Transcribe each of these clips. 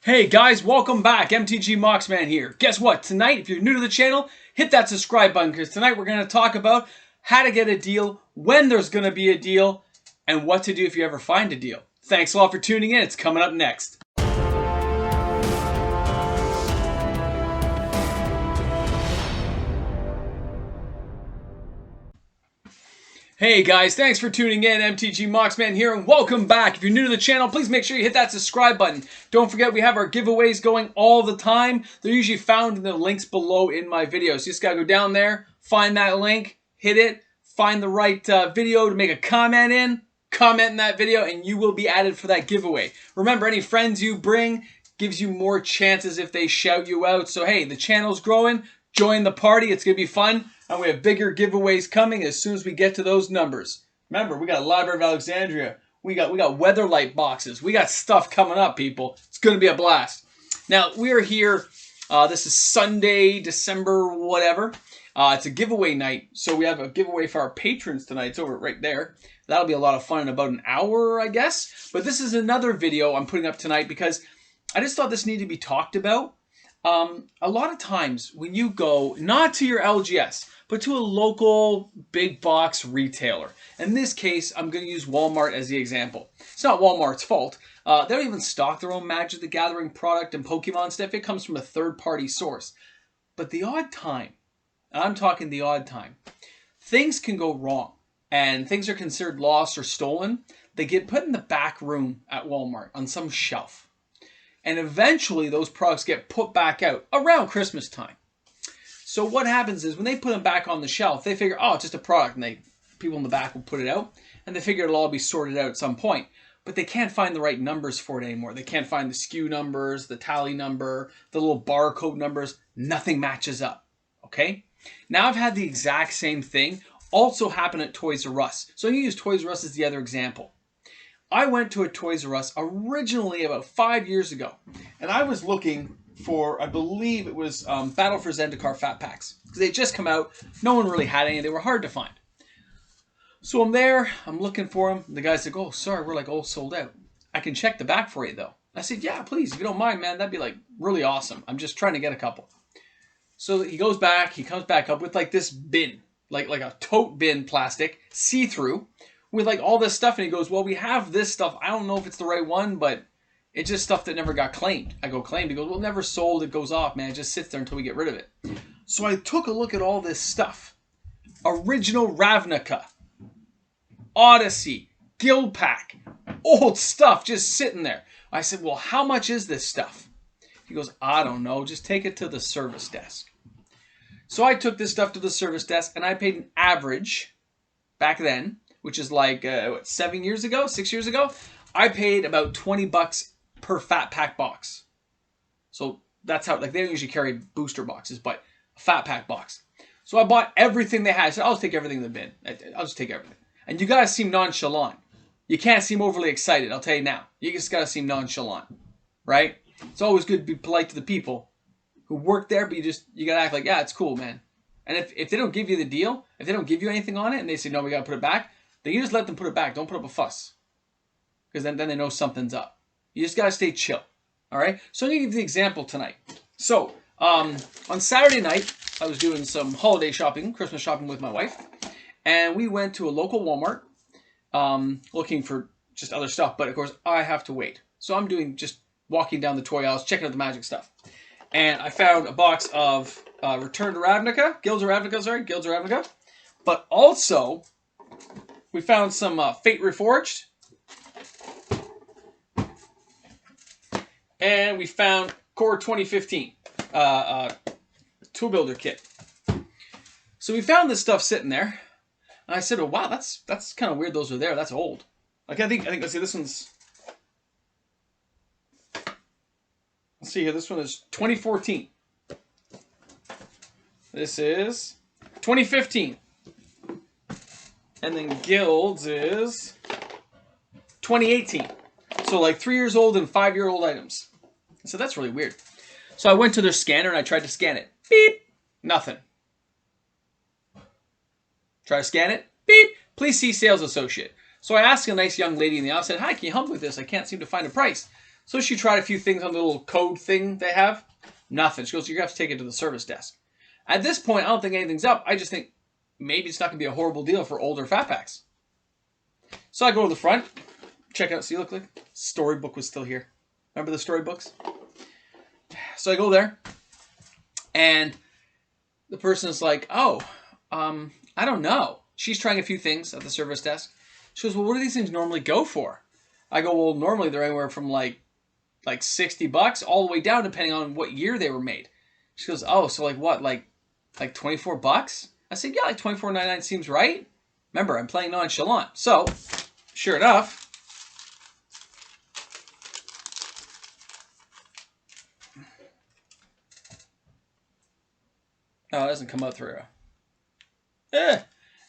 Hey guys, welcome back. MTG Moxman here. Guess what? Tonight, if you're new to the channel, hit that subscribe button because tonight we're going to talk about how to get a deal, when there's going to be a deal, and what to do if you ever find a deal. Thanks a lot for tuning in. It's coming up next. Hey guys, thanks for tuning in. MTG Moxman here, and welcome back. If you're new to the channel, please make sure you hit that subscribe button. Don't forget, we have our giveaways going all the time. They're usually found in the links below in my videos. You just gotta go down there, find that link, hit it, find the right video to make a comment in that video, and you will be added for that giveaway. Remember, any friends you bring gives you more chances if they shout you out. So hey, the channel's growing. Join the party. It's gonna be fun. And we have bigger giveaways coming as soon as we get to those numbers. Remember, we got Library of Alexandria. We got Weatherlight boxes. We got stuff coming up, people. It's going to be a blast. Now, we are here. This is Sunday, December whatever. It's a giveaway night. So we have a giveaway for our patrons tonight. It's over right there. That'll be a lot of fun in about an hour, I guess. But this is another video I'm putting up tonight because I just thought this needed to be talked about. A lot of times when you go, not to your LGS, but to a local big box retailer. In this case, I'm going to use Walmart as the example. It's not Walmart's fault. They don't even stock their own Magic the Gathering product and Pokemon stuff. It comes from a third-party source. But the odd time, and I'm talking the odd time, things can go wrong and things are considered lost or stolen. They get put in the back room at Walmart on some shelf. And eventually those products get put back out around Christmas time. So what happens is when they put them back on the shelf, they figure, oh, it's just a product, and people in the back will put it out, and they figure it'll all be sorted out at some point. But they can't find the right numbers for it anymore. They can't find the SKU numbers, the tally number, the little barcode numbers. Nothing matches up, okay? Now I've had the exact same thing also happen at Toys R Us. So I'm going to use Toys R Us as the other example. I went to a Toys R Us originally about 5 years ago, and I was looking for, I believe it was Battle for Zendikar Fat Packs. Because they had just come out. No one really had any. They were hard to find. So I'm there. I'm looking for them. The guy said, oh, sorry, we're like all sold out. I can check the back for you, though. I said, yeah, please, if you don't mind, man. That'd be like really awesome. I'm just trying to get a couple. So he goes back. He comes back up with like this bin. Like a tote bin plastic. See-through. With like all this stuff. And he goes, well, we have this stuff. I don't know if it's the right one, but it's just stuff that never got claimed. I go, claimed? He goes, well, never sold. It goes off, man. It just sits there until we get rid of it. So I took a look at all this stuff. Original Ravnica. Odyssey. Guild Pack. Old stuff just sitting there. I said, well, how much is this stuff? He goes, I don't know. Just take it to the service desk. So I took this stuff to the service desk, and I paid an average back then, which is like, 7 years ago, 6 years ago. I paid about $20 per Fat Pack box. So that's how, like, they don't usually carry booster boxes, but a Fat Pack box. So I bought everything they had. I said, I'll just take everything in the bin. I'll just take everything. And you gotta seem nonchalant. You can't seem overly excited, I'll tell you now. You just gotta seem nonchalant, right? It's always good to be polite to the people who work there, but you gotta act like, yeah, it's cool, man. And if they don't give you the deal, if they don't give you anything on it, and they say, no, we gotta put it back, then you just let them put it back. Don't put up a fuss. Because then they know something's up. You just got to stay chill. All right? So I'm going to give you the example tonight. So, on Saturday night, I was doing some holiday shopping, Christmas shopping with my wife. And we went to a local Walmart looking for just other stuff. But, of course, I have to wait. So I'm doing just walking down the toy aisles, checking out the magic stuff. And I found a box of Guilds of Ravnica. But also, we found some Fate Reforged. And we found Core 2015 Tool Builder Kit. So we found this stuff sitting there. And I said, oh, wow, that's kind of weird those are there. That's old. Like, I think, let's see, this one's... Let's see here, this one is 2014. This is 2015. And then Guilds is 2018. So like 3 years old and 5-year-old items. So that's really weird. So I went to their scanner and I tried to scan it. Beep. Nothing. Try to scan it. Beep. Please see sales associate. So I asked a nice young lady in the office, I said, hi, can you help me with this? I can't seem to find a price. So she tried a few things on the little code thing they have. Nothing. She goes, you're going to have to take it to the service desk. At this point, I don't think anything's up. I just think maybe it's not going to be a horrible deal for older fat packs. So I go to the front, check out, see, look, storybook was still here. Remember the storybooks? So I go there, and the person is like, oh, I don't know. She's trying a few things at the service desk. She goes, well, what do these things normally go for? I go, well, normally they're anywhere from like $60 all the way down, depending on what year they were made. She goes, oh, so like what, like $24? I said, yeah, like $24.99 seems right. Remember, I'm playing nonchalant. So, sure enough, no, it doesn't come out through.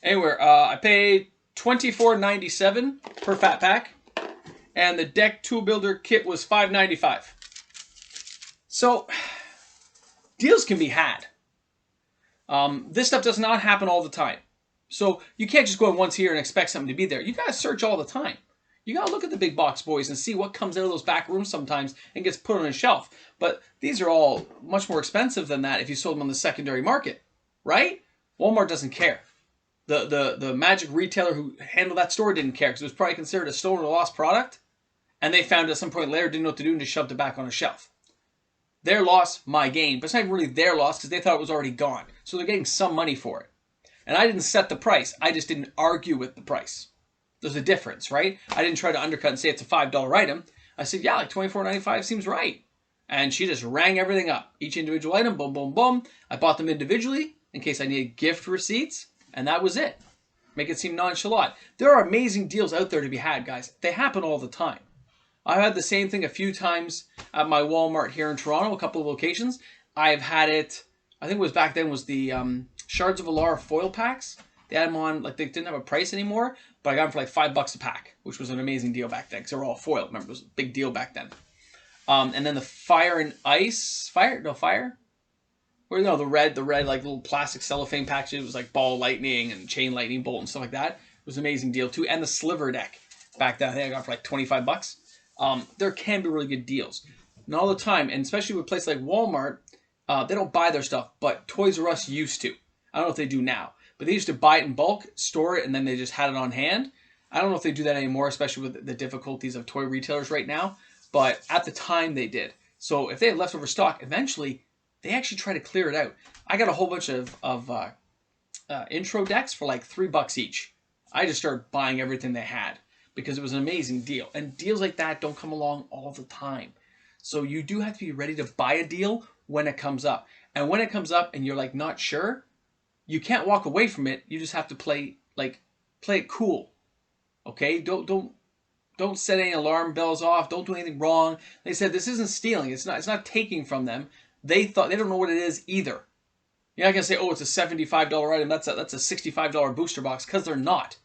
Anyway, I paid $24.97 per fat pack, and the deck tool builder kit was $5.95. So, deals can be had. This stuff does not happen all the time. So you can't just go in once here and expect something to be there. You got to search all the time. You got to look at the big box boys and see what comes out of those back rooms sometimes and gets put on a shelf. But these are all much more expensive than that if you sold them on the secondary market, right? Walmart doesn't care. The magic retailer who handled that store didn't care because it was probably considered a stolen or lost product. And they found it at some point later, didn't know what to do, and just shoved it back on a shelf. Their loss, my gain. But it's not even really their loss because they thought it was already gone. So they're getting some money for it. And I didn't set the price. I just didn't argue with the price. There's a difference, right? I didn't try to undercut and say it's a $5 item. I said, yeah, like $24.95 seems right. And she just rang everything up. Each individual item, boom, boom, boom. I bought them individually in case I needed gift receipts. And that was it. Make it seem nonchalant. There are amazing deals out there to be had, guys. They happen all the time. I've had the same thing a few times at my Walmart here in Toronto, a couple of locations. I've had it, I think it was back then, was the Shards of Alara foil packs. They had them on, like they didn't have a price anymore, but I got them for like $5 a pack, which was an amazing deal back then because they were all foil. Remember, it was a big deal back then. And then the Fire and Ice, Or no, the red like little plastic cellophane packages. It was like ball lightning and chain lightning bolt and stuff like that. It was an amazing deal too. And the Sliver deck back then, I think I got for like $25. There can be really good deals. Not all the time, and especially with places like Walmart, they don't buy their stuff, but Toys R Us used to. I don't know if they do now, but they used to buy it in bulk, store it, and then they just had it on hand. I don't know if they do that anymore, especially with the difficulties of toy retailers right now, but at the time they did. So if they had leftover stock, eventually they actually try to clear it out. I got a whole bunch of intro decks for like $3 each. I just started buying everything they had because it was an amazing deal. And deals like that don't come along all the time. So you do have to be ready to buy a deal when it comes up. And when it comes up and you're like not sure, you can't walk away from it. You just have to play it cool. Okay? Don't set any alarm bells off. Don't do anything wrong. They said this isn't stealing. It's not taking from them. They don't know what it is either. You're not gonna say, oh, it's a $75 item. That's a $65 booster box, because they're not.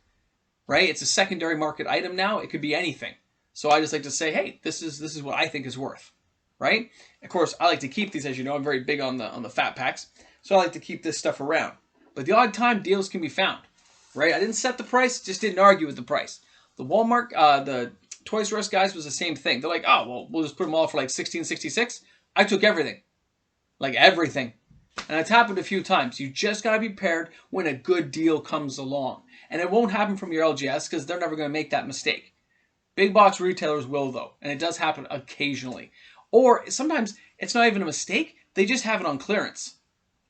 Right? It's a secondary market item now. It could be anything. So I just like to say, hey, this is what I think is worth. Right? Of course, I like to keep these, as you know. I'm very big on the fat packs. So I like to keep this stuff around. But the odd time deals can be found. Right? I didn't set the price, just didn't argue with the price. The Walmart, the Toys R Us guys was the same thing. They're like, oh, well, we'll just put them all for like $16.66. I took everything. Like everything. And it's happened a few times. You just got to be prepared when a good deal comes along. And it won't happen from your LGS because they're never going to make that mistake. Big box retailers will, though. And it does happen occasionally. Or sometimes it's not even a mistake. They just have it on clearance.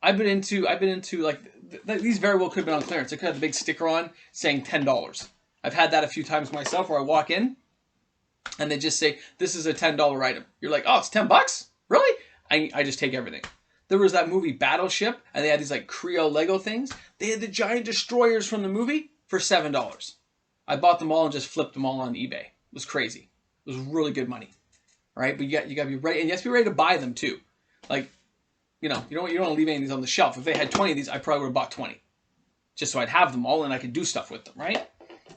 I've been into like, these very well could have been on clearance. They could have the big sticker on saying $10. I've had that a few times myself where I walk in and they just say, this is a $10 item. You're like, oh, it's $10? Really? I just take everything. There was that movie Battleship, and they had these like Creole Lego things. They had the giant destroyers from the movie for $7. I bought them all and just flipped them all on eBay. It was crazy. It was really good money. Right? But you got to be ready, and you have to be ready to buy them too. Like, you don't want to leave any of these on the shelf. If they had 20 of these, I probably would have bought 20. Just so I'd have them all and I could do stuff with them, right?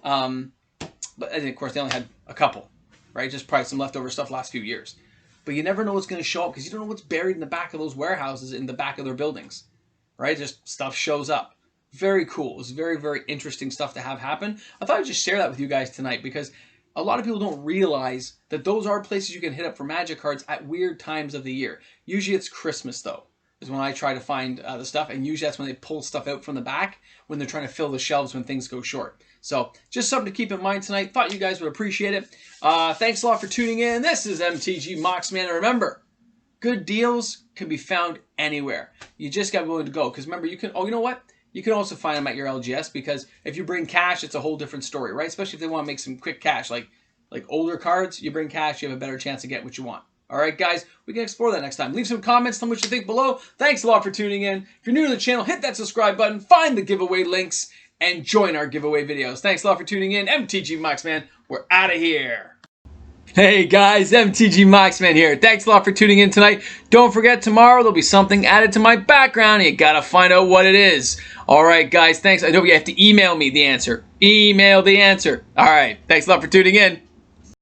But and of course they only had a couple, right? Just probably some leftover stuff last few years. But you never know what's going to show up because you don't know what's buried in the back of those warehouses in the back of their buildings, right? Just stuff shows up. Very cool. It was very, very interesting stuff to have happen. I thought I'd just share that with you guys tonight because a lot of people don't realize that those are places you can hit up for magic cards at weird times of the year. Usually it's Christmas, though, is when I try to find the stuff, and usually that's when they pull stuff out from the back when they're trying to fill the shelves when things go short. So just something to keep in mind tonight. Thought you guys would appreciate it. Thanks a lot for tuning in. This is MTG Moxman, and remember, good deals can be found anywhere. You just got willing to go, because remember, you can. Oh, you know what? You can also find them at your LGS, because if you bring cash, it's a whole different story, right? Especially if they want to make some quick cash, like older cards. You bring cash, you have a better chance to get what you want. All right, guys, we can explore that next time. Leave some comments, tell me what you think below. Thanks a lot for tuning in. If you're new to the channel, hit that subscribe button, find the giveaway links, and join our giveaway videos. Thanks a lot for tuning in. MTG Moxman, we're out of here. Hey guys, MTG Moxman here. Thanks a lot for tuning in tonight. Don't forget, tomorrow there'll be something added to my background. You gotta find out what it is. All right, guys, thanks. I know you have to email me the answer. Email the answer. All right, thanks a lot for tuning in.